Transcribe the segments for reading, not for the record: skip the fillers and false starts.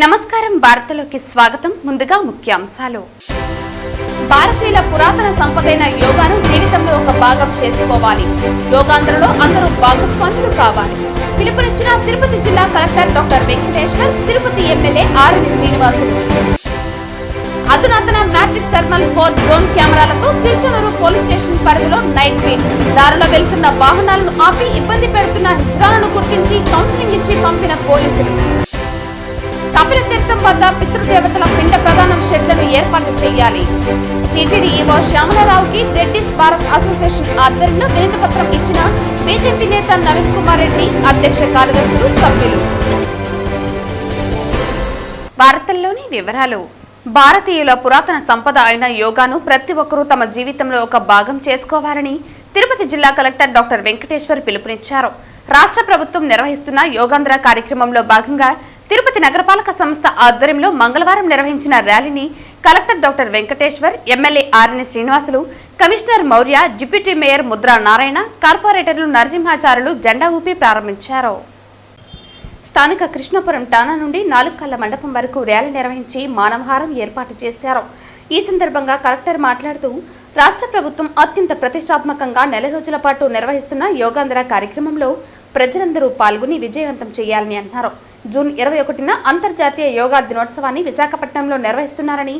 నమస్కారం భారతలోకి స్వాగతం ముందుగా ముఖ్యాంశాలు భారతీయుల పురాతన సంపదైన యోగాను జీవితంలో ఒక భాగం చేసుకోవాలి యోగాంధ్రలో అందరూ భాగస్వాములు కావాలి పిలుపునిచ్చిన తిరుపతి జిల్లా collector doctor Venkateshwar Tirupati MLA RN Srinivasulu అధునాతన మ్యాజిక్ థర్మల్ 4 డ్రోన్ కెమెరాలతో తిరుచనూరు పోలీస్ స్టేషన్ పరిధిలో నైట్ బీట్ దారిలో వెళ్తున్న వాహనాలను ఆపి ఇబ్బంది పెడుతున్న హిజ్రాలను గుర్తించి కౌన్సిలింగ్ ఇచ్చి పంపిన పోలీసులు కపిల తీర్థం వద్ద పితృదేవతల పిండ ప్రదానం షెడ్లను ఏర్పాటు చేయాలి టీటీడీ ఈవో శ్యామలరావుకి రెడ్డిస్ భారత్ అసోసియేషన్ ఆధ్వర్యంలో వినతి పత్రం ఇచ్చిన బీజేపీ నేత నవీన్ కుమార్ రెడ్డి అధ్యక్ష కార్యదర్శులు సభ్యులు. వార్తల్లోని వివరాలు. భారతీయుల పురాతన సంపద అయిన యోగాను ప్రతి ఒక్కరూ తమ జీవితంలో ఒక భాగం చేసుకోవాలని తిరుపతి జిల్లా కలెక్టర్ డాక్టర్ వెంకటేశ్వర్ పిలుపునిచ్చారు. రాష్ట్ర ప్రభుత్వం నిర్వహిస్తున్న యోగాంధ్ర కార్యక్రమంలో భాగంగా తిరుపతి నగరపాలక సంస్థ ఆధ్వర్యంలో మంగళవారం నిర్వహించిన ర్యాలీని collector doctor Venkateshwar, MLA RN Srinivasulu, commissioner Maurya, deputy mayor Mudra Narayana, కార్పొరేటర్లు నరసింహాచార్యులు జెండా ఊపి ప్రారంభించారు. స్థానిక కృష్ణపురం టానా నుండి 4 కళ్ల మండపం వరకు ర్యాలీ నిర్వహించి మానవహారం ఏర్పాటు చేశారు. ఈ సందర్భంగా కలెక్టర్ మాట్లాడుతూ రాష్ట్ర ప్రభుత్వం అత్యంత ప్రతిష్టాత్మకంగా నెల రోజుల పాటు నిర్వహిస్తున్న యోగాంధ్ర కార్యక్రమంలో ప్రజలందరూ పాల్గొని విజయవంతం చేయాలని అన్నారు. జూన్ 21న అంతర్జాతీయ యోగా దినోత్సవాన్ని విశాఖపట్నంలో నిర్వహిస్తున్నారని,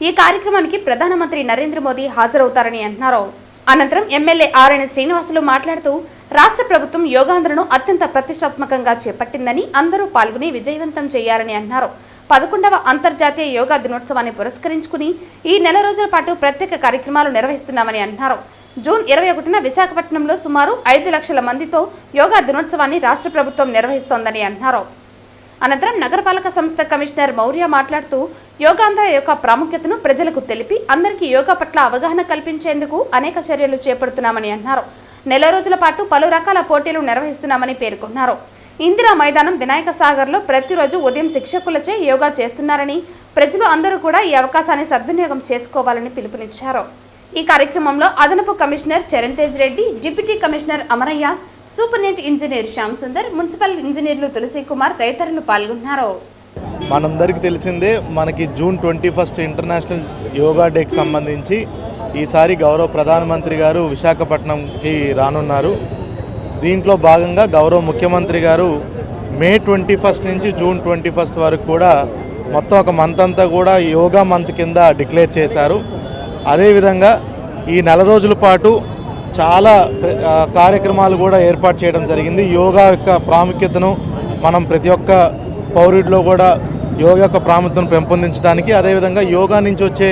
ఈ కార్యక్రమానికి ప్రధానమంత్రి నరేంద్ర మోదీ హాజరవుతారని అన్నారు. అనంతరం ఎమ్మెల్యే ఆర్ఎన్ శ్రీనివాసులు మాట్లాడుతూ రాష్ట్ర ప్రభుత్వం యోగాంధ్రను అత్యంత ప్రతిష్టాత్మకంగా చేపట్టిందని, అందరూ పాల్గొని విజయవంతం చేయాలని అన్నారు. 11వ అంతర్జాతీయ యోగా దినోత్సవాన్ని పురస్కరించుకుని ఈ నెల రోజుల పాటు ప్రత్యేక కార్యక్రమాలు నిర్వహిస్తున్నామని అన్నారు. జూన్ 21న విశాఖపట్నంలో సుమారు 5 లక్షల మందితో యోగా దినోత్సవాన్ని రాష్ట్ర ప్రభుత్వం నిర్వహిస్తోందని అన్నారు. అనంతరం నగరపాలక సంస్థ కమిషనర్ మౌర్య మాట్లాడుతూ యోగాంధ్ర యొక్క ప్రాముఖ్యతను ప్రజలకు తెలిపి అందరికీ యోగా పట్ల అవగాహన కల్పించేందుకు అనేక చర్యలు చేపడుతున్నామని అన్నారు. నెల రోజుల పాటు పలు రకాల పోటీలు నిర్వహిస్తున్నామని పేర్కొన్నారు. ఇందిరా మైదానం, వినాయక సాగర్లో ప్రతిరోజు ఉదయం శిక్షకులచే యోగా చేస్తున్నారని, ప్రజలు అందరూ కూడా ఈ అవకాశాన్ని సద్వినియోగం చేసుకోవాలని పిలుపునిచ్చారు. ఈ కార్యక్రమంలో అదనపు commissioner Charan Tej Reddy, deputy commissioner Amarayya, superintendent engineer Shyam Sundar, municipal ఇంజనీర్లు తులసి కుమార్ తదితరులు పాల్గొన్నారు. మనందరికీ తెలిసిందే, మనకి జూన్ 21 ఇంటర్నేషనల్ యోగా డేకి సంబంధించి ఈసారి గౌరవ ప్రధానమంత్రి గారు విశాఖపట్నంకి రానున్నారు. దీంట్లో భాగంగా గౌరవ ముఖ్యమంత్రి గారు మే 21 నుంచి జూన్ 21 వరకు కూడా మొత్తం ఒక మంత్ అంతా కూడా యోగా మంత్ కింద డిక్లేర్ చేశారు. అదేవిధంగా ఈ నెల రోజుల పాటు చాలా కార్యక్రమాలు కూడా ఏర్పాటు చేయడం జరిగింది. యోగా యొక్క ప్రాముఖ్యతను మనం ప్రతి ఒక్క పౌరుడిలో కూడా యోగా యొక్క ప్రాముఖ్యతను పెంపొందించడానికి, అదేవిధంగా యోగా నుంచి వచ్చే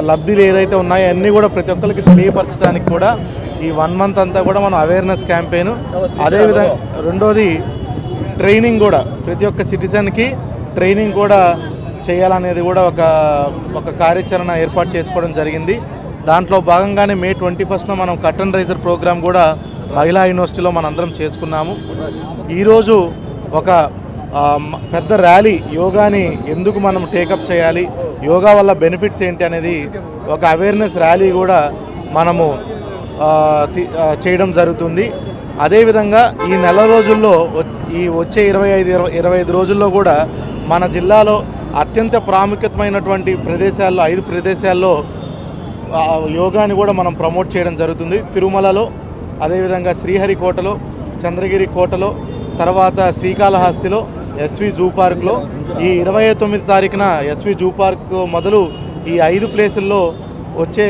లబ్ధులు ఏదైతే ఉన్నాయో అన్నీ కూడా ప్రతి ఒక్కరికి తెలియపరచడానికి కూడా ఈ 1 మంత్ అంతా కూడా మనం అవేర్నెస్ క్యాంపెయిన్, అదేవిధంగా రెండోది ట్రైనింగ్ కూడా ప్రతి ఒక్క సిటిజన్కి ట్రైనింగ్ కూడా చేయాలనేది కూడా ఒక కార్యాచరణ ఏర్పాటు చేసుకోవడం జరిగింది. దాంట్లో భాగంగానే మే 21న మనం కట్ అండ్ రైజర్ ప్రోగ్రామ్ కూడా మహిళా యూనివర్సిటీలో మనందరం చేసుకున్నాము. ఈరోజు ఒక పెద్ద ర్యాలీ, యోగాని ఎందుకు మనం టేకప్ చేయాలి, యోగా వల్ల బెనిఫిట్స్ ఏంటి అనేది ఒక అవేర్నెస్ ర్యాలీ కూడా మనము చేయడం జరుగుతుంది. అదేవిధంగా ఈ నెల రోజుల్లో ఈ వచ్చే 25 రోజుల్లో కూడా మన జిల్లాలో అత్యంత ప్రాముఖ్యతమైనటువంటి ప్రదేశాల్లో 5 ప్రదేశాల్లో యోగాని కూడా మనం ప్రమోట్ చేయడం జరుగుతుంది. తిరుమలలో, అదేవిధంగా శ్రీహరికోటలో, చంద్రగిరి కోటలో, తర్వాత శ్రీకాళహస్తిలో, ఎస్వి జూ పార్క్లో, ఈ 29 తారీఖున ఎస్వి జూ పార్క్ మొదలు ఈ 5 ప్లేసుల్లో వచ్చే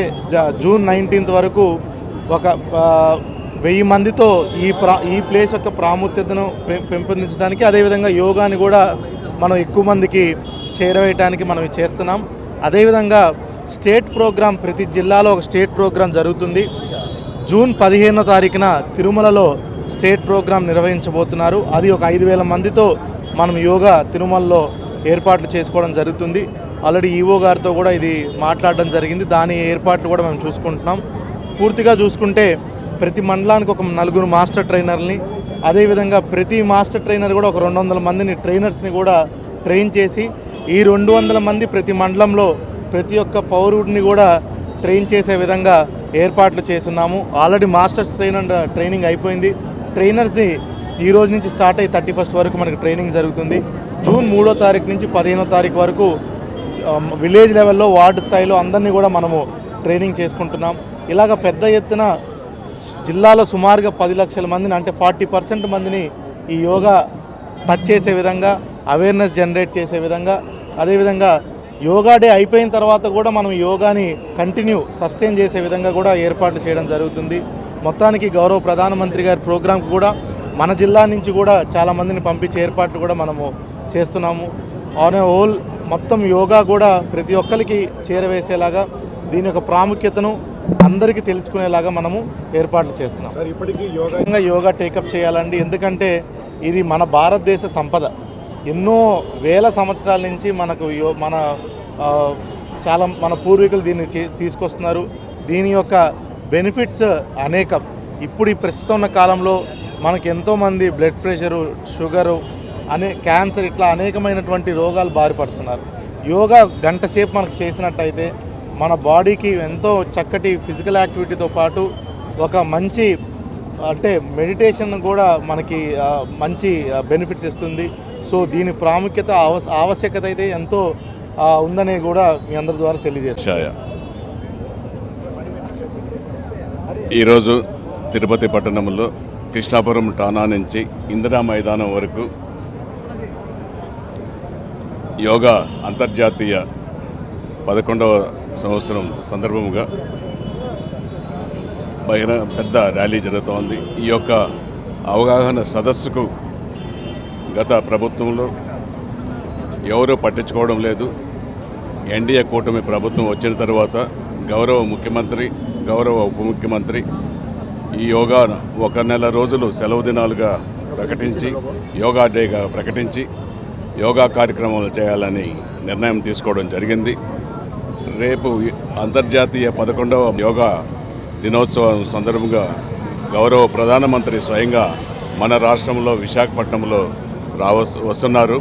జూన్ 19 వరకు ఒక 1000 మందితో ఈ ప్లేస్ యొక్క ప్రాముఖ్యతను పెంపొందించడానికి, అదేవిధంగా యోగాని కూడా మనం ఎక్కువ మందికి చేరవేయడానికి మనం చేస్తున్నాం. అదేవిధంగా స్టేట్ ప్రోగ్రాం, ప్రతి జిల్లాలో ఒక స్టేట్ ప్రోగ్రాం జరుగుతుంది. జూన్ 15వ తారీఖున తిరుమలలో స్టేట్ ప్రోగ్రాం నిర్వహించబోతున్నారు. అది ఒక 5000 మందితో మనం యోగా తిరుమలలో ఏర్పాట్లు చేసుకోవడం జరుగుతుంది. ఆల్రెడీ ఈవో గారితో కూడా ఇది మాట్లాడడం జరిగింది. దాని ఏర్పాట్లు కూడా మేము చూసుకుంటున్నాం. పూర్తిగా చూసుకుంటే ప్రతి మండలానికి ఒక 4 మాస్టర్ ట్రైనర్ని, అదేవిధంగా ప్రతి మాస్టర్ ట్రైనర్ కూడా ఒక 200 మందిని ట్రైనర్స్ని కూడా ట్రైన్ చేసి ఈ 200 మంది ప్రతి మండలంలో ప్రతి ఒక్క పౌరుడిని కూడా ట్రైన్ చేసే విధంగా ఏర్పాట్లు చేస్తున్నాము. ఆల్రెడీ మాస్టర్స్ ట్రైనింగ్ అయిపోయింది. ట్రైనర్స్ని ఈ రోజు నుంచి స్టార్ట్ అయ్యి 31 వరకు మనకి ట్రైనింగ్ జరుగుతుంది. జూన్ 3వ తారీఖు నుంచి 15వ తారీఖు వరకు విలేజ్ లెవెల్లో వార్డు స్థాయిలో అందరినీ కూడా మనము ట్రైనింగ్ చేసుకుంటున్నాం. ఇలాగ పెద్ద ఎత్తున జిల్లాలో సుమారుగా 10 లక్షల మందిని అంటే 40% మందిని ఈ యోగా టచ్ చేసే విధంగా అవేర్నెస్ జనరేట్ చేసే విధంగా, అదేవిధంగా యోగా డే అయిపోయిన తర్వాత కూడా మనం యోగాని సస్టైన్ చేసే విధంగా కూడా ఏర్పాట్లు చేయడం జరుగుతుంది. మొత్తానికి గౌరవ ప్రధానమంత్రి గారి ప్రోగ్రాంకు కూడా మన జిల్లా నుంచి కూడా చాలామందిని పంపించే ఏర్పాట్లు కూడా మనము చేస్తున్నాము. ఆన్ ఏ హోల్ మొత్తం యోగా కూడా ప్రతి ఒక్కరికి చేరవేసేలాగా దీని యొక్క ప్రాముఖ్యతను అందరికీ తెలుసుకునేలాగా మనము ఏర్పాట్లు చేస్తున్నాం. సార్, ఇప్పటికీ యోగా టేకప్ చేయాలండి. ఎందుకంటే ఇది మన భారతదేశ సంపద. ఎన్నో వేల సంవత్సరాల నుంచి మన పూర్వీకులు దీన్ని తీసుకొస్తున్నారు. దీని యొక్క బెనిఫిట్స్ అనేకం. ఇప్పుడు ఈ ప్రస్తుతం ఉన్న కాలంలో మనకు ఎంతోమంది బ్లడ్ ప్రెషరు, షుగరు, క్యాన్సర్ ఇట్లా అనేకమైనటువంటి రోగాలు బారిపడుతున్నారు. యోగా గంట సేపు మనకు చేసినట్టయితే మన బాడీకి ఎంతో చక్కటి ఫిజికల్ యాక్టివిటీతో పాటు ఒక మంచి మెడిటేషన్ కూడా మనకి మంచి బెనిఫిట్స్ ఇస్తుంది. సో దీని ప్రాముఖ్యత ఆవశ్యకత అయితే ఎంతో ఉందని కూడా మీ అందరి ద్వారా తెలియజేస్తాను. ఈరోజు తిరుపతి పట్టణంలో కృష్ణాపురం ఠాణా నుంచి ఇందిరా మైదానం వరకు యోగా అంతర్జాతీయ 11వ సంవత్సరం సందర్భముగా పెద్ద ర్యాలీ జరుగుతోంది. ఈ యొక్క అవగాహన సదస్సుకు గత ప్రభుత్వంలో ఎవరూ పట్టించుకోవడం లేదు. ఎన్డీఏ కూటమి ప్రభుత్వం వచ్చిన తర్వాత గౌరవ ముఖ్యమంత్రి, గౌరవ ఉప ముఖ్యమంత్రి ఈ యోగా 1 నెల రోజులు సెలవు దినాలుగా ప్రకటించి యోగా డేగా ప్రకటించి యోగా కార్యక్రమాలు చేయాలని నిర్ణయం తీసుకోవడం జరిగింది. రేపు అంతర్జాతీయ 11వ యోగా దినోత్సవం సందర్భంగా గౌరవ ప్రధానమంత్రి స్వయంగా మన రాష్ట్రంలో విశాఖపట్నంలో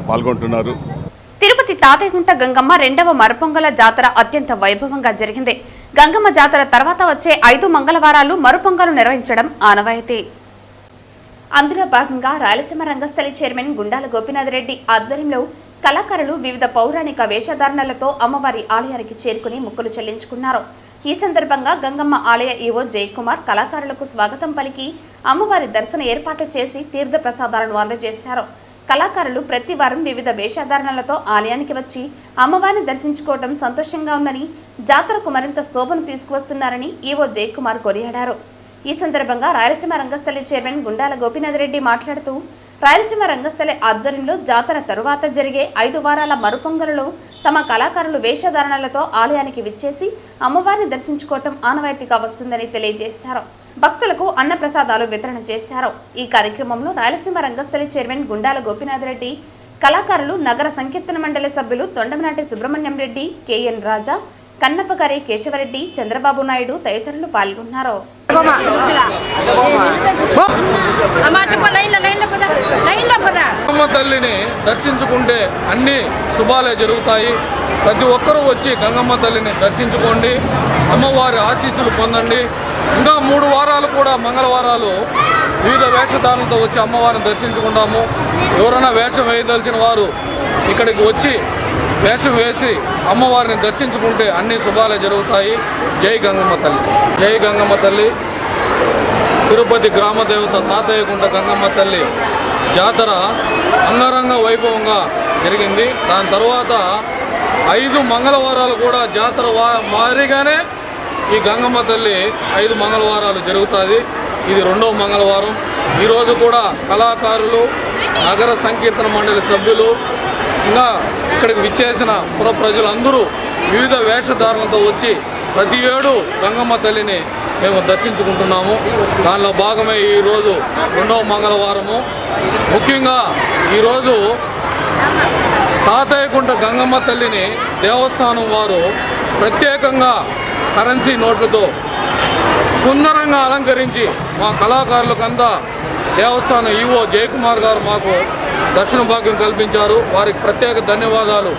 పాల్గొంటున్నారు. తిరుపతి తాతయ్యగుంట గంగమ్మ 2వ మరుపొంగల జాతర అత్యంత వైభవంగా జరిగింది. గంగమ్మ జాతర తర్వాత వచ్చే 5 మంగళవారాలు మరుపొంగలు నిర్వహించడం ఆనవాయితీ. అందులో భాగంగా రాయలసీమ రంగస్థలి చైర్మన్ గుండాల గోపీనాథ్ రెడ్డి ఆధ్వర్యంలో కళాకారులు వివిధ పౌరాణిక వేషధారణలతో అమ్మవారి ఆలయానికి చేరుకుని మొక్కులు చెల్లించుకున్నారు. ఈ సందర్భంగా గంగమ్మ ఆలయ ఈవో జయకుమార్ కళాకారులకు స్వాగతం పలికి అమ్మవారి దర్శన ఏర్పాట్లు చేసి తీర్థ ప్రసాదాలను అందజేశారు. కళాకారులు ప్రతి వారం వివిధ వేషధారణలతో ఆలయానికి వచ్చి అమ్మవారిని దర్శించుకోవడం సంతోషంగా ఉందని, జాతరకు మరింత శోభను తీసుకువస్తున్నారని ఈవో జయకుమార్ కొనియాడారు. ఈ సందర్భంగా రాయలసీమ రంగస్థలి చైర్మన్ గుండాల గోపీనాథ్ రెడ్డి మాట్లాడుతూ, రాయలసీమ రంగస్థలి ఆధ్వర్యంలో జాతర తరువాత జరిగే 5 వారాల మరుపొంగలలో తమ కళాకారులు వేషధారణలతో ఆలయానికి విచ్చేసి అమ్మవారిని దర్శించుకోవటం ఆనవాయితీగా వస్తుందని తెలియజేశారు. భక్తులకు అన్న ప్రసాదాలు వితరణ చేశారు. ఈ కార్యక్రమంలో రాయలసీమ రంగస్థలి చైర్మన్ గుండాల గోపీనాథ్ రెడ్డి, కళాకారులు, నగర సంకీర్తన మండలి సభ్యులు తొండమనాటి సుబ్రహ్మణ్యం రెడ్డి, కేఎన్ రాజా, కన్నప్పగారి కేశవరెడ్డి, చంద్రబాబు నాయుడు తదితరులు పాల్గొన్నారు. గంగమ్మ తల్లిని దర్శించుకుంటే అన్ని శుభాలే జరుగుతాయి. ప్రతి ఒక్కరూ వచ్చి గంగమ్మ తల్లిని దర్శించుకోండి, అమ్మవారి ఆశీస్సులు పొందండి. ఇంకా 3 వారాలు కూడా మంగళవారాలు వివిధ వేషధారణలతో వచ్చి అమ్మవారిని దర్శించుకుంటాము. ఎవరైనా వేషం వేయదలిచిన వారు ఇక్కడికి వచ్చి వేషం వేసి అమ్మవారిని దర్శించుకుంటే అన్ని శుభాలే జరుగుతాయి. జై గంగమ్మ తల్లి, జై గంగమ్మ తల్లి. తిరుపతి గ్రామదేవత తాతయ్యగుంట గంగమ్మ తల్లి జాతర అంగరంగ వైభవంగా జరిగింది. దాని తర్వాత 5 మంగళవారాలు కూడా జాతర మాదిరిగానే ఈ గంగమ్మ తల్లి 5 మంగళవారాలు జరుగుతుంది. ఇది 2వ మంగళవారం. ఈరోజు కూడా కళాకారులు, నగర సంకీర్తన మండలి సభ్యులు, ఇంకా ఇక్కడికి విచ్చేసిన పుర ప్రజలందరూ వివిధ వేషధారణలతో వచ్చి ప్రతి ఏడు గంగమ్మ తల్లిని మేము దర్శించుకుంటున్నాము. దానిలో భాగమే ఈరోజు 2వ మంగళవారము. ముఖ్యంగా ఈరోజు తాతయ్యగుంట గంగమ్మ తల్లిని దేవస్థానం వారు ప్రత్యేకంగా కరెన్సీ నోట్లతో సుందరంగా అలంకరించి మా కళాకారులకంతా దేవస్థానం ఈవో జయకుమార్ గారు మాకు దర్శన భాగ్యం కల్పించారు. వారికి ప్రత్యేక ధన్యవాదాలు.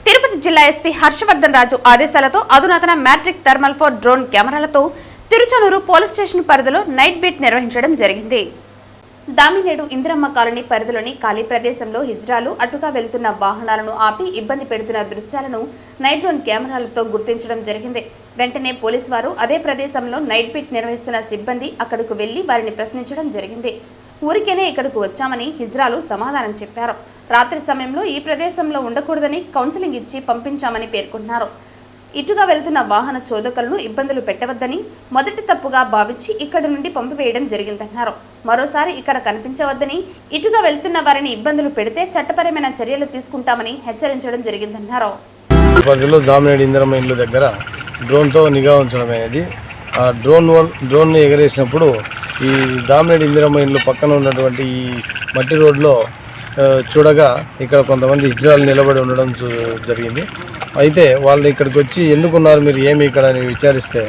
తిరుపతి జిల్లా ఎస్పీ హర్షవర్ధన్ రాజు ఆదేశాలతో అధునాతన మ్యాట్రిక్ థర్మల్ 4 డ్రోన్ కెమెరాలతో తిరుచనూరు పోలీస్ స్టేషన్ పరిధిలో నైట్ బీట్ నిర్వహించడం జరిగింది. దామినేడు ఇందిరమ్మ కాలనీ పరిధిలోని ఖాళీ ప్రదేశంలో హిజ్రాలు అటుగా వెళ్తున్న వాహనాలను ఆపి ఇబ్బంది పెడుతున్న దృశ్యాలను నైట్ డ్రోన్ కెమెరాలతో గుర్తించడం జరిగింది. వెంటనే పోలీసు వారు అదే ప్రదేశంలో నైట్ పిట్ నిర్వహిస్తున్న సిబ్బంది అక్కడకు వెళ్లి వారిని ప్రశ్నించడం జరిగింది. ఊరికేనే ఇక్కడకు వచ్చామని హిజ్రాలు సమాధానం చెప్పారు. రాత్రి సమయంలో ఈ ప్రదేశంలో ఉండకూడదని కౌన్సిలింగ్ ఇచ్చి పంపించామని పేర్కొన్నారు. ఇటుగా వెళ్తున్న వాహన చోదకులను ఇబ్బందులు పెట్టవద్దని మొదటి తప్పుగా భావించి ఇక్కడి నుండి పంపివేయడం జరిగిందన్నారు. మరోసారి ఇక్కడ కనిపించవద్దని, ఇటుగా వెళ్తున్న వారిని ఇబ్బందులు పెడితే చట్టపరమైన చర్యలు తీసుకుంటామని హెచ్చరించడం జరిగిందన్నారు. దామినేడు ఇందిరమ్మ ఇల్లు దగ్గర డ్రోన్తో నిఘా ఉంచడం అనేది, ఆ డ్రోన్ ఎగరేసినప్పుడు ఈ దామినేడు ఇందిరమ్మ ఇల్లు పక్కన ఉన్నటువంటి ఈ మట్టి రోడ్లో చూడగా ఇక్కడ కొంతమంది హిజ్రాలు నిలబడి ఉండడం జరిగింది. అయితే వాళ్ళు ఇక్కడికి వచ్చి ఎందుకున్నారు మీరు ఏమి ఇక్కడ అని విచారిస్తే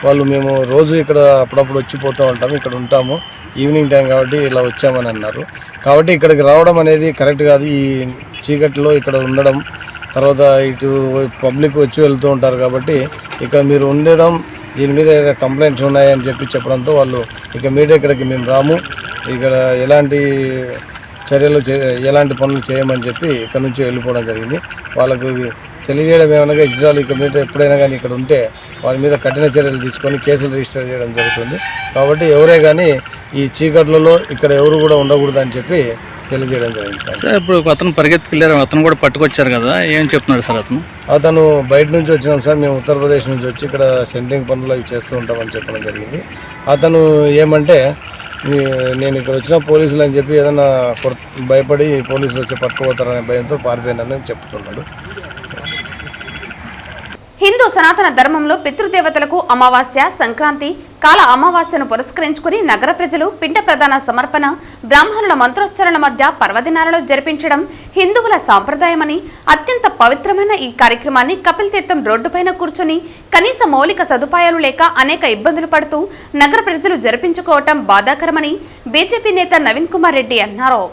వాళ్ళు మేము రోజు ఇక్కడ అప్పుడప్పుడు వచ్చిపోతూ ఉంటాము, ఇక్కడ ఉంటాము, ఈవినింగ్ టైం కాబట్టి ఇలా వచ్చామని అన్నారు. కాబట్టి ఇక్కడికి రావడం అనేది కరెక్ట్ కాదు. ఈ చీకట్లో ఇక్కడ ఉండడం, తర్వాత ఇటు పబ్లిక్ వచ్చి వెళ్తూ ఉంటారు కాబట్టి ఇక్కడ మీరు ఉండడం, దీని మీద ఏదైనా కంప్లైంట్స్ ఉన్నాయని చెప్పడంతో వాళ్ళు ఇక మీడియా ఇక్కడికి మేము రాము, ఇక్కడ ఎలాంటి చర్యలు ఎలాంటి పనులు చేయమని చెప్పి ఇక్కడ నుంచి వెళ్ళిపోవడం జరిగింది. వాళ్ళకు తెలియజేయడం ఏమనగా ఇజ్రాయల్ ఇక మీద ఎప్పుడైనా కానీ ఇక్కడ ఉంటే వారి మీద కఠిన చర్యలు తీసుకొని కేసులు రిజిస్టర్ చేయడం జరుగుతుంది. కాబట్టి ఎవరే కానీ ఈ చీకట్లలో ఇక్కడ ఎవరు కూడా ఉండకూడదని చెప్పి తెలియజేయడం జరిగింది. సార్ ఇప్పుడు అతను పరిగెత్తుకెళ్ళారు, అతను కూడా పట్టుకొచ్చారు కదా, ఏం చెప్తున్నాడు సార్ అతను బయట నుంచి వచ్చినాం సార్, మేము ఉత్తరప్రదేశ్ నుంచి వచ్చి ఇక్కడ సెంట్రింగ్ పనులు అవి చేస్తూ ఉంటామని చెప్పడం జరిగింది. అతను ఏమంటే నేను ఇక్కడ వచ్చిన పోలీసులు అని చెప్పి ఏదైనా భయపడి పోలీసులు వచ్చి పట్టుకుపోతారనే భయంతో పారిపోయినని చెప్తున్నాడు. హిందూ సనాతన ధర్మంలో పితృదేవతలకు అమావాస్య, సంక్రాంతి, కాల అమావాస్యను పురస్కరించుకుని నగర ప్రజలు పిండ ప్రదాన సమర్పణ, బ్రాహ్మణుల మంత్రోచ్చరణ మధ్య పర్వదినాలలో జరిపించడం హిందువుల సాంప్రదాయమని, అత్యంత పవిత్రమైన ఈ కార్యక్రమాన్ని కపిల్ తీర్థం రోడ్డుపైన కూర్చొని కనీస మౌలిక సదుపాయాలు లేక అనేక ఇబ్బందులు పడుతూ నగర ప్రజలు జరిపించుకోవటం బాధాకరమని బీజేపీ నేత నవీన్ కుమార్ రెడ్డి అన్నారు.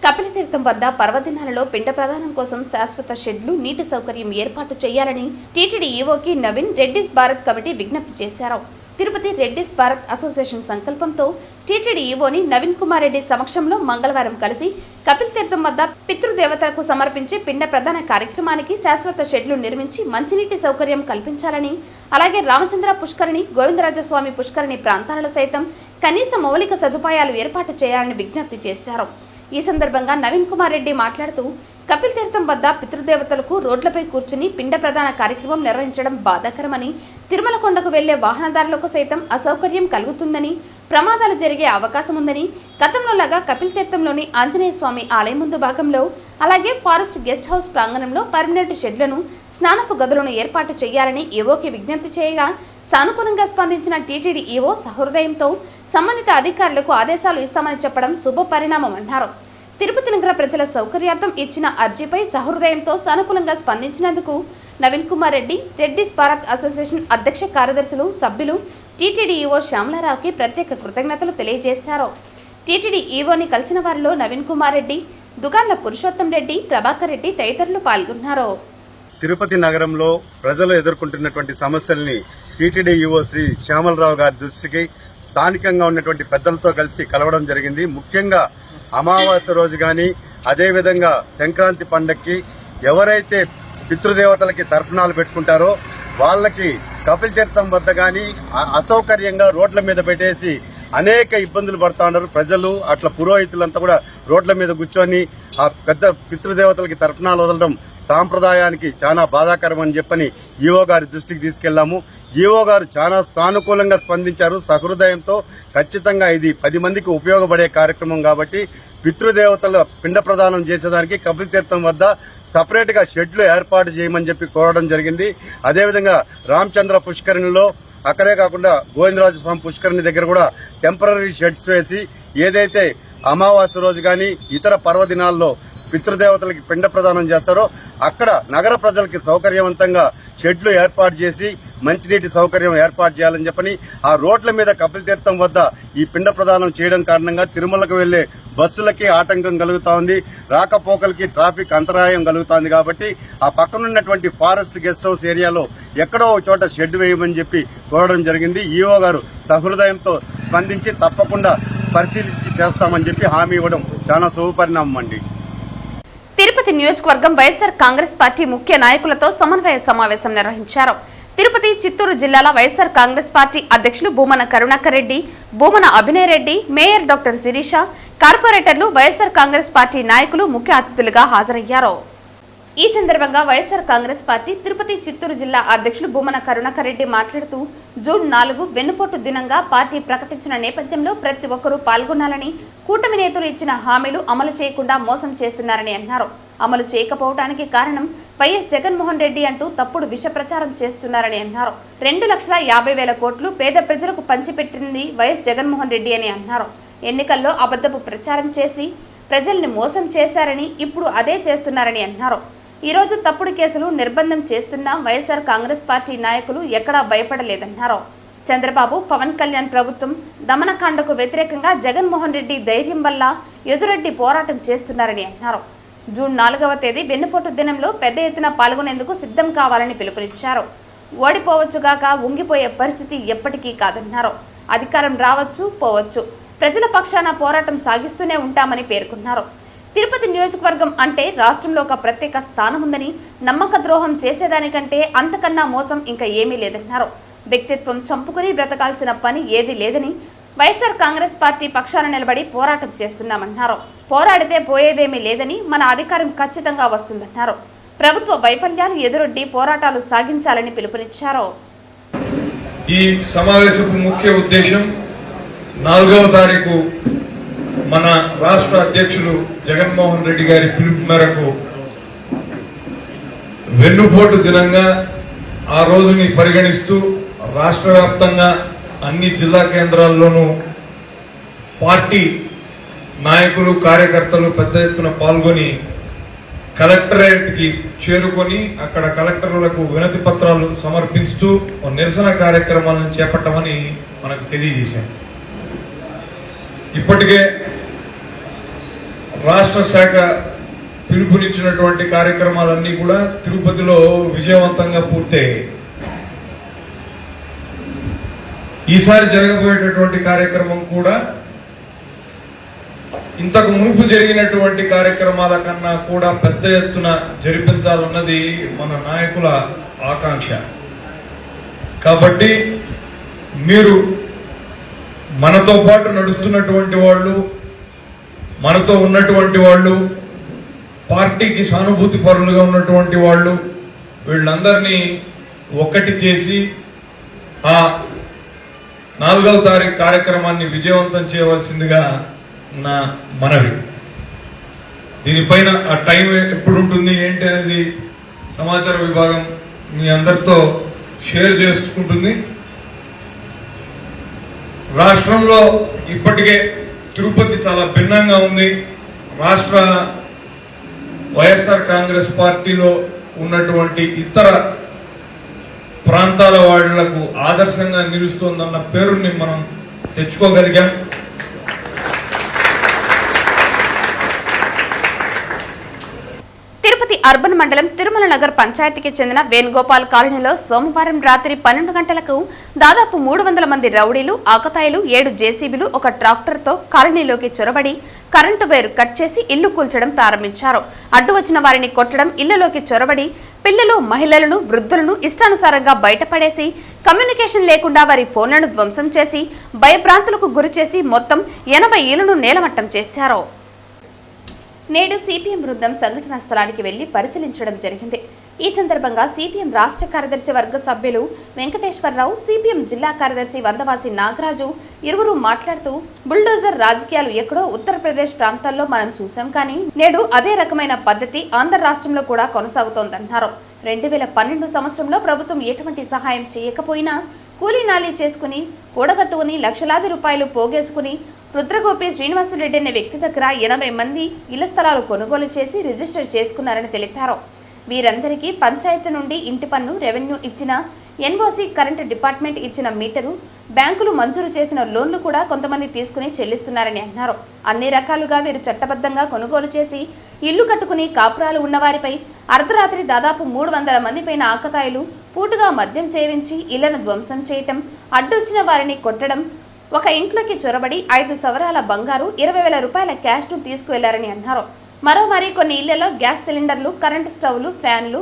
కపిలతీర్థం వద్ద పర్వదినాలలో పిండ ప్రదానం కోసం శాశ్వత షెడ్లు, నీటి సౌకర్యం ఏర్పాటు చేయాలని టీటీడీ ఈవోకి నవీన్ రెడ్డిస్ భారత్ కమిటీ విజ్ఞప్తి చేశారు. తిరుపతి రెడ్డిస్ భారత్ అసోసియేషన్ సంకల్పంతో టీటీడీ ఈవోని నవీన్ కుమార్ రెడ్డి సమక్షంలో మంగళవారం కలిసి కపిల్ తీర్థం వద్ద పితృదేవతలకు సమర్పించే పిండ ప్రదాన కార్యక్రమానికి శాశ్వత షెడ్లు నిర్మించి మంచినీటి సౌకర్యం కల్పించాలని, అలాగే రామచంద్ర పుష్కరిణి, గోవిందరాజస్వామి పుష్కరిణి ప్రాంతాలలో సైతం కనీస మౌలిక సదుపాయాలు ఏర్పాటు చేయాలని విజ్ఞప్తి చేశారు. ఈ సందర్భంగా నవీన్ కుమార్ రెడ్డి మాట్లాడుతూ కపిల్ తీర్థం వద్ద పితృదేవతలకు రోడ్లపై కూర్చుని పిండ ప్రదాన కార్యక్రమం నిర్వహించడం బాధాకరమని, తిరుమల కొండకు వెళ్లే వాహనదారులకు సైతం అసౌకర్యం కలుగుతుందని, ప్రమాదాలు జరిగే అవకాశం ఉందని, గతంలో లాగా కపిల్ తీర్థంలోని ఆంజనేయ స్వామి ఆలయం ముందు భాగంలో, అలాగే ఫారెస్ట్ గెస్ట్ హౌస్ ప్రాంగణంలో పర్మనెంట్ షెడ్లను, స్నానపు గదులను ఏర్పాటు చేయాలని ఈవోకి విజ్ఞప్తి చేయగా సానుకూలంగా స్పందించిన టీటీడీ ఈవో సహృదయంతో సంబంధిత అధికారులకు ఆదేశాలు ఇస్తామని చెప్పడం శుభ పరిణామం అన్నారు. తిరుపతి నగర ప్రజల సౌకర్యార్థం ఇచ్చిన అర్జీపై సహృదయంతో సానుకూలంగా స్పందించినందుకు నవీన్ కుమార్ రెడ్డి, రెడ్డిస్ భారత్ అసోసియేషన్ అధ్యక్ష కార్యదర్శులు, సభ్యులు, టీటీడీ ఈవో శ్యామలారావుకి ప్రత్యేక కృతజ్ఞతలు తెలియజేశారు. టీటీడీ ఈవోని కలిసిన వారిలో నవీన్ కుమార్ రెడ్డి, దుగాన్ల పురుషోత్తం రెడ్డి, ప్రభాకర్ రెడ్డి తదితరులు పాల్గొన్నారు. తిరుపతి నగరంలో ప్రజలు ఎదుర్కొంటున్నటువంటి సమస్యల్ని టీటీడీ ఈవో శ్రీ శ్యామలరావు గారి దృష్టికి స్థానికంగా ఉన్నటువంటి పెద్దలతో కలిసి కలవడం జరిగింది. ముఖ్యంగా అమావాస్య రోజు కానీ, అదేవిధంగా సంక్రాంతి పండక్కి ఎవరైతే పితృదేవతలకి తర్పణాలు పెట్టుకుంటారో వాళ్ళకి కపిల్ తీర్థం వద్ద కానీ అసౌకర్యంగా రోడ్ల మీద పెట్టేసి అనేక ఇబ్బందులు పడుతూ ఉన్నారు ప్రజలు. అట్లా పురోహితులంతా కూడా రోడ్ల మీద కూర్చొని ఆ పెద్ద పితృదేవతలకి తర్పణాలు వదలడం సాంప్రదాయానికి చాలా బాధాకరం అని చెప్పని ఈవో గారి దృష్టికి తీసుకెళ్లాము. ఈవో గారు చాలా సానుకూలంగా స్పందించారు. సహృదయంతో ఖచ్చితంగా ఇది 10 మందికి ఉపయోగపడే కార్యక్రమం కాబట్టి పితృదేవతల పిండ ప్రదానం చేసేదానికి కపిల్ తీర్థం వద్ద సపరేట్ గా షెడ్లు ఏర్పాటు చేయమని చెప్పి కోరడం జరిగింది. అదేవిధంగా రామచంద్ర పుష్కరిణిలో, అక్కడే కాకుండా గోవిందరాజస్వామి పుష్కరిణి దగ్గర కూడా టెంపరరీ షెడ్స్ వేసి ఏదైతే అమావాస్య రోజు కానీ ఇతర పర్వదినాల్లో పితృదేవతలకి పిండ ప్రదానం చేస్తారో అక్కడ నగర ప్రజలకి సౌకర్యవంతంగా షెడ్లు ఏర్పాటు చేసి మంచినీటి సౌకర్యం ఏర్పాటు చేయాలని చెప్పని ఆ రోడ్ల మీద కపిల్ తీర్థం వద్ద ఈ పిండ ప్రదానం చేయడం కారణంగా తిరుమలకు వెళ్లే బస్సులకి ఆటంకం కలుగుతా ఉంది, రాకపోకలకి ట్రాఫిక్ అంతరాయం కలుగుతోంది. కాబట్టి ఆ పక్కనున్నటువంటి ఫారెస్ట్ గెస్ట్ హౌస్ ఏరియాలో ఎక్కడో ఒక చోట షెడ్ వేయమని చెప్పి కోరడం జరిగింది. ఈఓ గారు సహృదయంతో స్పందించి తప్పకుండా పరిశీలించి చేస్తామని చెప్పి హామీ ఇవ్వడం చాలా శుభపరిణామం అండి. తిరుపతి నియోజకవర్గం వైఎస్ఆర్ కాంగ్రెస్ పార్టీ ముఖ్య నాయకులతో సమన్వయ సమావేశం నిర్వహించారు. తిరుపతి, చిత్తూరు జిల్లాల వైఎస్ఆర్ కాంగ్రెస్ పార్టీ అధ్యక్షులు భూమన కరుణాకర్ రెడ్డి, భూమన అభినయ్ రెడ్డి, మేయర్ డాక్టర్ శిరీష, కార్పొరేటర్లు, వైఎస్ఆర్ కాంగ్రెస్ పార్టీ నాయకులు ముఖ్య అతిథులుగా హాజరయ్యారు. ఈ సందర్భంగా వైఎస్ఆర్ కాంగ్రెస్ పార్టీ తిరుపతి, చిత్తూరు జిల్లా అధ్యక్షులు భూమన కరుణాకర్ రెడ్డి మాట్లాడుతూ జూన్ 4 వెన్నుపోటు దినంగా పార్టీ ప్రకటించిన నేపథ్యంలో ప్రతి ఒక్కరూ పాల్గొనాలని, కూటమి నేతలు ఇచ్చిన హామీలు అమలు చేయకుండా మోసం చేస్తున్నారని అన్నారు. అమలు చేయకపోవడానికి కారణం వైఎస్ జగన్మోహన్ రెడ్డి అంటూ తప్పుడు విష ప్రచారం చేస్తున్నారని అన్నారు. 2,50,000 కోట్లు పేద ప్రజలకు పంచిపెట్టింది వైఎస్ జగన్మోహన్ రెడ్డి అని అన్నారు. ఎన్నికల్లో అబద్ధపు ప్రచారం చేసి ప్రజల్ని మోసం చేశారని, ఇప్పుడు అదే చేస్తున్నారని అన్నారు. ఈ రోజు తప్పుడు కేసులు నిర్బంధం చేస్తున్న వైఎస్ఆర్ కాంగ్రెస్ పార్టీ నాయకులు ఎక్కడా భయపడలేదన్నారు. చంద్రబాబు, పవన్ కళ్యాణ్ ప్రభుత్వం దమనకాండకు వ్యతిరేకంగా జగన్మోహన్ రెడ్డి ధైర్యం వల్ల ఎదురెడ్డి పోరాటం చేస్తున్నారని అన్నారు. జూన్ 4వ తేదీ వెన్నుపోటు దినంలో పెద్ద ఎత్తున పాల్గొనేందుకు సిద్ధం కావాలని పిలుపునిచ్చారు. ఓడిపోవచ్చుగాక ఉంగిపోయే పరిస్థితి ఎప్పటికీ కాదన్నారు. అధికారం రావచ్చు, పోవచ్చు, ప్రజల పక్షాన పోరాటం సాగిస్తూనే ఉంటామని పేర్కొన్నారు. తిరుపతి నియోజకవర్గం అంటే రాష్ట్రంలో ఒక ప్రత్యేక స్థానం ఉందని, నమ్మక ద్రోహం చేసేదానికంటే అంతకన్నా మోసం ఇంకా ఏమీ లేదన్నారు. వ్యక్తిత్వం చంపుకుని బ్రతకాల్సిన పని ఏదీ లేదని, వైఎస్ఆర్ కాంగ్రెస్ పార్టీ పక్షాన నిలబడి పోరాటం చేస్తున్నామన్నారు. పోరాడితే పోయేదేమీ లేదని, మన అధికారం ఖచ్చితంగా వస్తుందన్నారు. ప్రభుత్వ వైఫల్యాలు ఎదురొడ్డి పోరాటాలు సాగించాలని పిలుపునిచ్చారు. ఈ సమావేశపు ముఖ్య ఉద్దేశం 4వ తారీఖు మన రాష్ట్ర అధ్యక్షులు జగన్మోహన్ రెడ్డి గారి పిలుపు మేరకు వెన్నుపోటు దినంగా ఆ రోజుని పరిగణిస్తూ రాష్ట్ర వ్యాప్తంగా అన్ని జిల్లా కేంద్రాల్లోనూ పార్టీ నాయకులు, కార్యకర్తలు పెద్ద ఎత్తున పాల్గొని కలెక్టరేట్కి చేరుకొని అక్కడ కలెక్టర్లకు వినతి పత్రాలు సమర్పిస్తూ నిరసన కార్యక్రమాలను చేపట్టమని మనకు తెలియజేశారు. ఇప్పటికే రాష్ట్ర శాఖ పిలుపునిచ్చినటువంటి కార్యక్రమాలన్నీ కూడా తిరుపతిలో విజయవంతంగా పూర్తయ్యాయి. ఈసారి జరగబోయేటటువంటి కార్యక్రమం కూడా ఇంతకు మునుపు జరిగినటువంటి కార్యక్రమాల కన్నా కూడా పెద్ద ఎత్తున జరిపించాలన్నది మన నాయకుల ఆకాంక్ష. కాబట్టి మీరు మనతో పాటు నడుస్తున్నటువంటి వాళ్ళు, మనతో ఉన్నటువంటి వాళ్ళు, పార్టీకి సానుభూతి పరులుగా ఉన్నటువంటి వాళ్ళు, వీళ్ళందరినీ ఒక్కటి చేసి ఆ 4వ తారీఖు కార్యక్రమాన్ని విజయవంతం చేయవలసిందిగా నా మనవి. దీనిపైన ఆ టైం ఎప్పుడు ఉంటుంది ఏంటి అనేది సమాచార విభాగం మీ అందరితో షేర్ చేసుకుంటుంది. రాష్ట్రంలో ఇప్పటికే తిరుపతి చాలా భిన్నంగా ఉంది. రాష్ట్ర వైఎస్ఆర్ కాంగ్రెస్ పార్టీలో ఉన్నటువంటి ఇతర ప్రాంతాల వాళ్లకు ఆదర్శంగా నిలుస్తోందన్న పేరుని మనం తెచ్చుకోగలిగాం. తిరుపతి అర్బన్ మండలం తిరుమల నగర్ పంచాయతీకి చెందిన వేణుగోపాల్ కాలనీలో సోమవారం రాత్రి 12 గంటలకు దాదాపు 300 మంది రౌడీలు, ఆకతాయిలు, 7 జేసీబీలు, ఒక ట్రాక్టర్తో కాలనీలోకి చొరబడి కరెంటు వైరు కట్ చేసి ఇల్లు కూల్చడం ప్రారంభించారు. అడ్డు వచ్చిన వారిని కొట్టడం, ఇళ్లలోకి చొరబడి పిల్లలు, మహిళలను, వృద్ధులను ఇష్టానుసారంగా బయటపడేసి కమ్యూనికేషన్ లేకుండా వారి ఫోన్లను ధ్వంసం చేసి భయభ్రాంతులకు గురిచేసి మొత్తం 80 ఇళ్లను నేలమట్టం చేశారు. నేడు సిపిఎం బృందం సంఘటనా స్థలానికి వెళ్లి పరిశీలించడం జరిగింది. ఈ సందర్భంగా సిపిఎం రాష్ట్ర కార్యదర్శి వర్గ సభ్యులు వెంకటేశ్వరరావు, సిపిఎం జిల్లా కార్యదర్శి వందవాసి నాగరాజు ఇరువురు మాట్లాడుతూ బుల్డోజర్ రాజకీయాలు ఎక్కడో ఉత్తరప్రదేశ్ ప్రాంతాల్లో మనం చూసాం, కానీ నేడు అదే రకమైన పద్ధతి ఆంధ్ర రాష్ట్రంలో కూడా కొనసాగుతోందన్నారు. 2012 సంవత్సరంలో ప్రభుత్వం ఎటువంటి సహాయం చేయకపోయినా కూలీనాలీ చేసుకుని కూడగట్టుకుని లక్షలాది రూపాయలు పోగేసుకుని రుద్రగోపి శ్రీనివాసురెడ్డి అనే వ్యక్తి దగ్గర 80 మంది ఇళ్ల స్థలాలు కొనుగోలు చేసి రిజిస్టర్ చేసుకున్నారని తెలిపారు. వీరందరికీ పంచాయతీ నుండి ఇంటి పన్ను, రెవెన్యూ ఇచ్చిన ఎన్ఓసి, కరెంటు డిపార్ట్మెంట్ ఇచ్చిన మీటరు, బ్యాంకులు మంజూరు చేసిన లోన్లు కూడా కొంతమంది తీసుకుని చెల్లిస్తున్నారని అన్నారు. అన్ని రకాలుగా వీరు చట్టబద్ధంగా కొనుగోలు చేసి ఇల్లు కట్టుకుని కాపురాలు ఉన్నవారిపై అర్ధరాత్రి దాదాపు 300 మంది పైన ఆకతాయిలు పూటుగా మద్యం సేవించి ఇళ్లను ధ్వంసం చేయటం, అడ్డొచ్చిన వారిని కొట్టడం, ఒక ఇంట్లోకి చొరబడి 5 సవరాల బంగారు 20,000 రూపాయల క్యాష్ను తీసుకువెళ్లారని అన్నారు. మరోమారి కొన్ని ఇళ్లలో గ్యాస్ సిలిండర్లు, కరెంటు స్టవ్లు, ఫ్యాన్లు,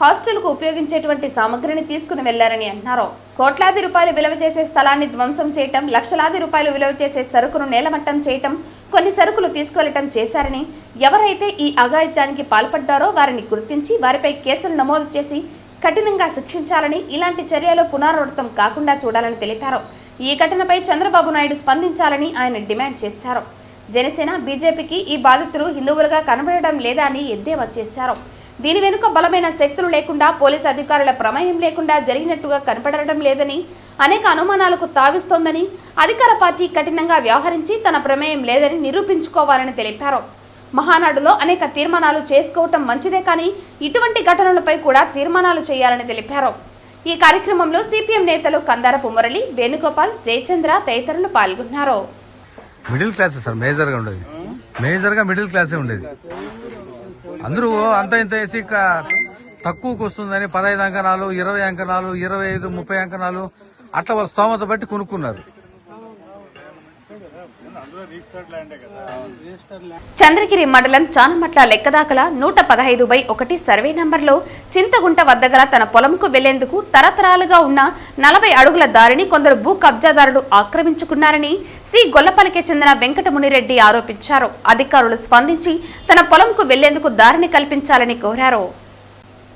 హాస్టల్కు ఉపయోగించేటువంటి సామగ్రిని తీసుకుని వెళ్లారని అన్నారు. కోట్లాది రూపాయలు విలువ చేసే స్థలాన్ని ధ్వంసం చేయటం, లక్షలాది రూపాయలు విలువ చేసే సరుకును నేలమట్టం చేయటం, కొన్ని సరుకులు తీసుకువెళ్లటం చేశారని, ఎవరైతే ఈ అఘాయిత్యానికి పాల్పడ్డారో వారిని గుర్తించి వారిపై కేసులు నమోదు చేసి కఠినంగా శిక్షించాలని, ఇలాంటి చర్యలు పునరావృతం కాకుండా చూడాలని తెలిపారు. ఈ ఘటనపై చంద్రబాబు నాయుడు స్పందించాలని ఆయన డిమాండ్ చేశారు. జనసేన, బీజేపీకి ఈ బాధితులు హిందువులుగా కనబడడం లేదా అని ఎద్దేవా చేశారు. దీని వెనుక బలమైన శక్తులు లేకుండా, పోలీసు అధికారుల ప్రమేయం లేకుండా జరిగినట్టుగా కనపడడం లేదని, అనేక అనుమానాలకు తావిస్తోందని, అధికార పార్టీ కఠినంగా వ్యవహరించి తన ప్రమేయం లేదని నిరూపించుకోవాలని తెలిపారు. మహానాడులో అనేక తీర్మానాలు చేసుకోవటం మంచిదే కానీ ఇటువంటి ఘటనలపై కూడా తీర్మానాలు చేయాలని తెలిపారు. ఈ కార్యక్రమంలో సిపిఎం నేతలు కందారపు మురళి, వేణుగోపాల్, జయచంద్ర తదితరులు పాల్గొన్నారు. మిడిల్ క్లాస్ సార్ మేజర్గా ఉండేది, మేజర్గా మిడిల్ క్లాసే ఉండేది. అందరూ అంత ఇంత వేసి తక్కువకు వస్తుందని 15 అంకణాలు, 20 అంకణాలు, 25, 30 అంకణాలు అట్లా వాళ్ళ స్తోమత బట్టి కొనుక్కున్నారు. చంద్రగిరి మండలం చానమట్ల లెక్కదాకల 115/1 సర్వే నంబర్లో చింతగుంట వద్ద గల తన పొలంకు వెళ్లేందుకు తరతరాలుగా ఉన్న 40 అడుగుల దారిని కొందరు భూ కబ్జాదారులు ఆక్రమించుకున్నారని సి గొల్లపల్లికి చెందిన వెంకటమునిరెడ్డి ఆరోపించారు. అధికారులు స్పందించి తన పొలంకు వెళ్లేందుకు దారిని కల్పించాలని కోరారు.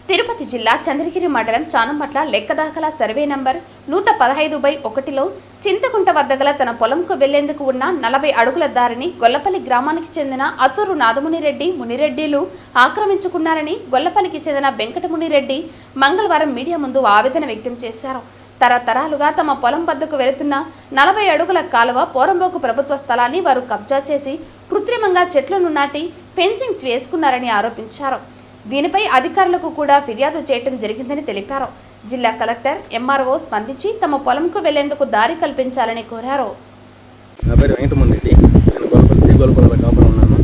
తిరుపతి జిల్లా చంద్రగిరి మండలం చానమట్ల లెక్కదాకల సర్వే నంబర్ 115/1లో చింతకుంట వద్ద గల తన పొలంకు వెళ్లేందుకు ఉన్న 40 అడుగుల దారిని గొల్లపల్లి గ్రామానికి చెందిన అతూరు నాదమునిరెడ్డి, మునిరెడ్డిలు ఆక్రమించుకున్నారని గొల్లపల్లికి చెందిన వెంకటమునిరెడ్డి మంగళవారం మీడియా ముందు ఆవేదన వ్యక్తం చేశారు. తరతరాలుగా తమ పొలం వద్దకు వెళుతున్న 40 అడుగుల కాలువ పోరంబోకు ప్రభుత్వ స్థలాన్ని వారు కబ్జా చేసి కృత్రిమంగా చెట్లను నాటి ఫెన్సింగ్ వేసుకున్నారని ఆరోపించారు. దీనిపై అధికారులకు కూడా ఫిర్యాదు చేయడం జరిగిందని తెలిపారు. జిల్లా కలెక్టర్, ఎంఆర్ఓ స్పందించి తమ పొలంకు వెళ్లేందుకు దారి కల్పించాలని కోరారు. నా పేరు వెంకటమునిరెడ్డి, నేను గొల్లపల్లి సి గొల్లపల్లిలో కాపురం ఉన్నాను.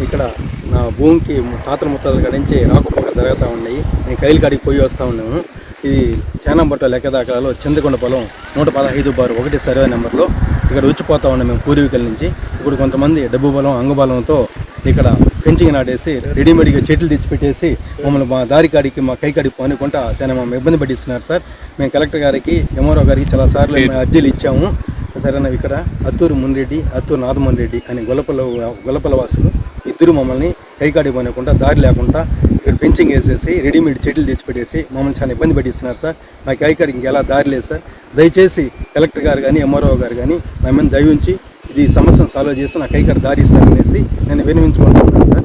ఇక్కడ నా భూమికి తాతల ముత్తాతల కాడించి రాకపోకలు జరుగుతూ ఉన్నాయి. నేను కైలు కాడికి పోయి వస్తూ ఉన్నాను. ఇది చానంబట్ల లెక్కదాకలలో చింతకొండ పొలం 115/1 సర్వే నెంబర్లో ఇక్కడ వచ్చిపోతూ ఉన్నాం మేము పూర్వీకుల నుంచి. ఇప్పుడు కొంతమంది డబ్బు బలం, అంగబలంతో ఇక్కడ ఫెన్సింగ్ నాటేసి రెడీమేడ్గా చెట్లు తెచ్చిపెట్టేసి మమ్మల్ని మా దారి కాడికి, మా కై కాడికి పోనుకుంటా చాలా మమ్మల్ని ఇబ్బంది పట్టిస్తున్నారు సార్. మేము కలెక్టర్ గారికి, ఎంఆర్ఓ గారికి చాలా సార్లు అర్జీలు ఇచ్చాము. సరేనా, ఇక్కడ అత్తూరు మునిరెడ్డి, అత్తూరు నాదమునిరెడ్డి అని గొల్లపల్ల వాసులు ఇద్దరు మమ్మల్ని కైకాడి పోనకుండా దారి లేకుండా ఇక్కడ ఫెన్సింగ్ వేసేసి రెడీమేడ్ చెట్లు తెచ్చిపెట్టేసి మమ్మల్ని చాలా ఇబ్బంది పట్టిస్తున్నారు సార్. మా కైకాడికి ఇంకెలా దారి లేదు సార్. దయచేసి కలెక్టర్ గారు కానీ, ఎంఆర్ఓ గారు కానీ మా మీద దయ ఉంచి ఇది సమస్యను సాల్వ్ చేసి నా కైకాడి దారి ఇస్తారనేసి నేను విన్నవించుకుంటున్నాను సార్.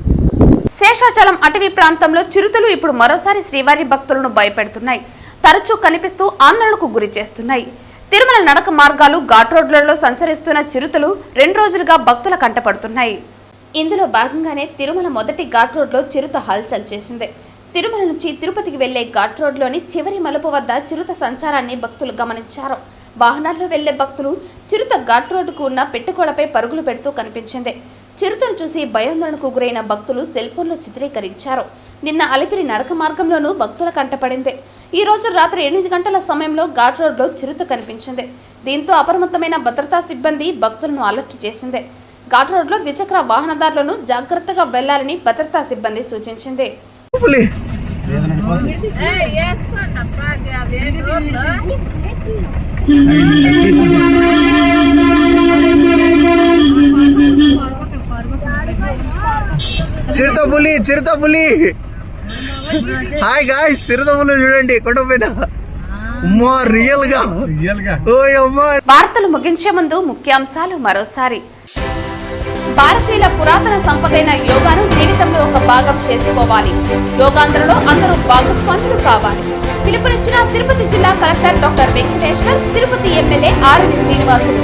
శేషాచలం అటవీ ప్రాంతంలో చిరుతలు ఇప్పుడు మరోసారి శ్రీవారి భక్తులను భయపెడుతున్నాయి. తరచూ కనిపిస్తూ ఆందోళనకు గురి చేస్తున్నాయి. తిరుమల నడక మార్గాలు, ఘాట్ రోడ్లలో సంచరిస్తున్న చిరుతలు 2 రోజులుగా భక్తుల కంటపడుతున్నాయి. ఇందులో భాగంగానే తిరుమల మొదటి ఘాట్ రోడ్లో చిరుత హల్చల్ చేసింది. తిరుమల నుంచి తిరుపతికి వెళ్లే ఘాట్ రోడ్లోని చివరి మలుపు వద్ద చిరుత సంచారాన్ని భక్తులు గమనించారు. వాహనాల్లో వెళ్లే భక్తులు చిరుత ఘాట్ రోడ్డుకు ఉన్న పెట్టుకోడపై పరుగులు పెడుతూ కనిపించింది. చిరుతను చూసి భయాందోళనకు గురైన భక్తులు సెల్ఫోన్లో చిత్రీకరించారు. నిన్న అలిపిరి నడక మార్గంలోనూ భక్తుల కంటపడింది. ఈ రోజు రాత్రి 8 గంటల సమయంలో ఘాట్ రోడ్లో చిరుత కనిపించింది. దీంతో అప్రమత్తమైన భద్రతా సిబ్బంది భక్తులను అలర్ట్ చేసింది. ఘాట్ రోడ్లో ద్విచక్ర వాహనదారులను జాగ్రత్తగా వెళ్లాలని భద్రతా సిబ్బంది సూచించింది. చిరుతపులి హాయ్ గాయ్స్, చిరుతపులి చూడండి కొండపైన. రియల్ గా వార్తలు ముగించే ముందు ముఖ్యాంశాలు మరోసారి. భారతీయుల పురాతన సంపదైన యోగాను జీవితంలో ఒక భాగం చేసుకోవాలి. యోగాంధ్రలో అందరూ భాగస్వాములు కావాలి. పిలుపునిచ్చిన తిరుపతి జిల్లా collector doctor Venkateshwar, Tirupati MLA RN Srinivasulu.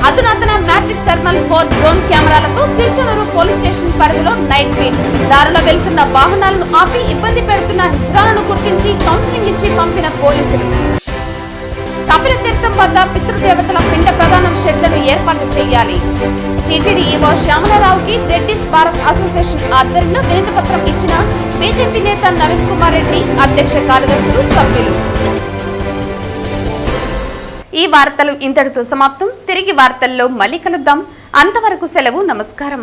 అధునాతన మ్యాజిక్ థర్మల్ 4 డ్రోన్ కెమెరాలతో తిరుచనూరు పోలీస్ స్టేషన్ పరిధిలో నైట్ బీట్. దారిలో వెళ్తున్న వాహనాలను ఆపి ఇబ్బంది పెడుతున్న హిజ్రాలను గుర్తించి కౌన్సిలింగ్ ఇచ్చి పంపిన పోలీసులు. కపిల తీర్థం వద్ద పితృదేవతల పిండ ప్రదానం షెడ్లను ఏర్పాటు చేయాలి. టీటీడీ ఈవో శ్యామలరావుకి రెడ్డిస్ భారత్ అసోసియేషన్ ఆధ్వర్యంలో వినతి పత్రం ఇచ్చిన బీజేపీ నేత నవీన్ కుమార్ రెడ్డి, అధ్యక్ష కార్యదర్శులు, సభ్యులు. ఈ వార్తలు ఇంతటితో సమాప్తం. తిరిగి వార్తల్లో మళ్ళీ కలుద్దాం. అంతవరకు సెలవు. నమస్కారం.